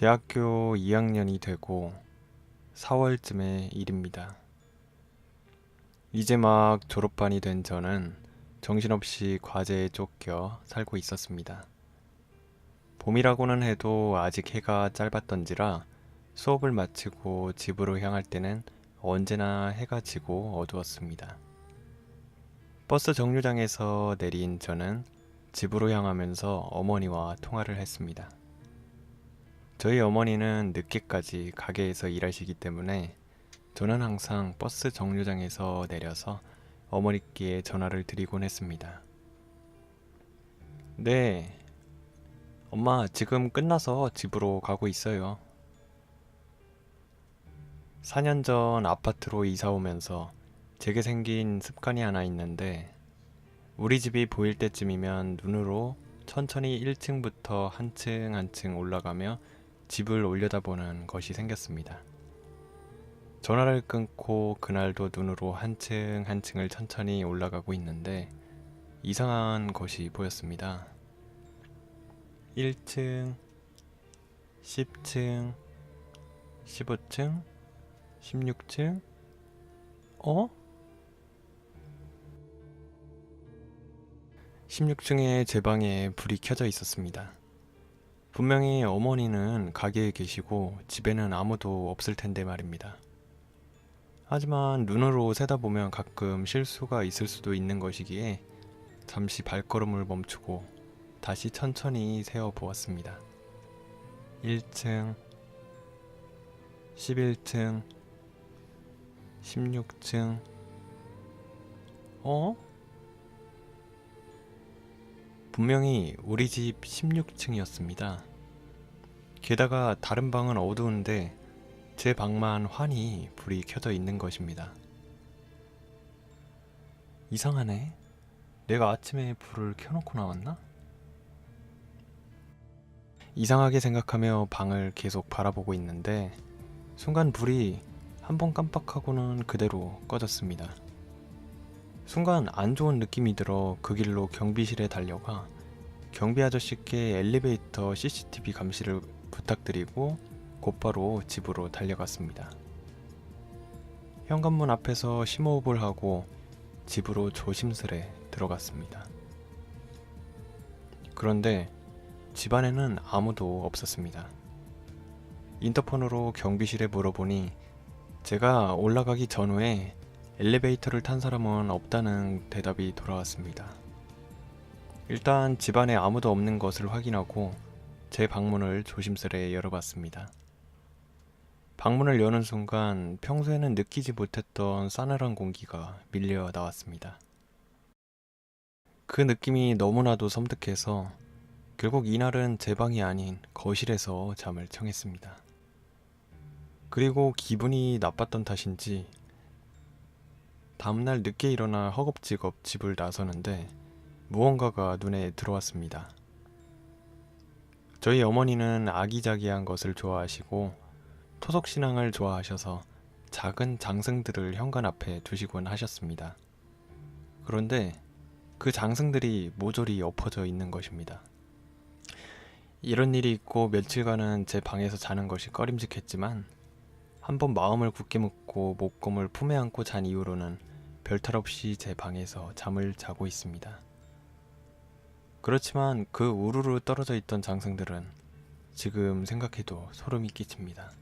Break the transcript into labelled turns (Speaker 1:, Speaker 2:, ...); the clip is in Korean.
Speaker 1: 대학교 2학년이 되고 4월쯤의 일입니다. 이제 막 졸업반이 된 저는 정신없이 과제에 쫓겨 살고 있었습니다. 봄이라고는 해도 아직 해가 짧았던지라 수업을 마치고 집으로 향할 때는 언제나 해가 지고 어두웠습니다. 버스 정류장에서 내린 저는 집으로 향하면서 어머니와 통화를 했습니다. 저희 어머니는 늦게까지 가게에서 일하시기 때문에 저는 항상 버스 정류장에서 내려서 어머니께 전화를 드리곤 했습니다. 네, 엄마 지금 끝나서 집으로 가고 있어요. 4년 전 아파트로 이사 오면서 제게 생긴 습관이 하나 있는데 우리 집이 보일 때쯤이면 눈으로 천천히 1층부터 한 층 한 층 올라가며 집을 올려다보는 것이 생겼습니다. 전화를 끊고 그날도 눈으로 한 층 한 층을 천천히 올라가고 있는데 이상한 것이 보였습니다. 1층, 10층, 15층, 16층? 어? 16층에 제 방에 불이 켜져 있었습니다. 분명히 어머니는 가게에 계시고 집에는 아무도 없을 텐데 말입니다. 하지만 눈으로 세다 보면 가끔 실수가 있을 수도 있는 것이기에 잠시 발걸음을 멈추고 다시 천천히 세어 보았습니다. 1층, 11층, 16층. 어? 분명히 우리 집 16층이었습니다. 게다가 다른 방은 어두운데 제 방만 환히 불이 켜져 있는 것입니다. 이상하네. 내가 아침에 불을 켜놓고 나왔나? 이상하게 생각하며 방을 계속 바라보고 있는데 순간 불이 한 번 깜빡하고는 그대로 꺼졌습니다. 순간 안 좋은 느낌이 들어 그 길로 경비실에 달려가 경비 아저씨께 엘리베이터 CCTV 감시를 부탁드리고 곧바로 집으로 달려갔습니다. 현관문 앞에서 심호흡을 하고 집으로 조심스레 들어갔습니다. 그런데 집 안에는 아무도 없었습니다. 인터폰으로 경비실에 물어보니 제가 올라가기 전후에 엘리베이터를 탄 사람은 없다는 대답이 돌아왔습니다. 일단 집 안에 아무도 없는 것을 확인하고 제 방문을 조심스레 열어봤습니다. 방문을 여는 순간 평소에는 느끼지 못했던 싸늘한 공기가 밀려 나왔습니다. 그 느낌이 너무나도 섬뜩해서 결국 이날은 제 방이 아닌 거실에서 잠을 청했습니다. 그리고 기분이 나빴던 탓인지 다음날 늦게 일어나 허겁지겁 집을 나서는데 무언가가 눈에 들어왔습니다. 저희 어머니는 아기자기한 것을 좋아하시고 토속신앙을 좋아하셔서 작은 장승들을 현관 앞에 두시곤 하셨습니다. 그런데 그 장승들이 모조리 엎어져 있는 것입니다. 이런 일이 있고 며칠간은 제 방에서 자는 것이 꺼림직했지만 한번 마음을 굳게 먹고 목검을 품에 안고 잔 이후로는 별탈 없이 제 방에서 잠을 자고 있습니다. 그렇지만 그 우르르 떨어져 있던 장승들은 지금 생각해도 소름이 끼칩니다.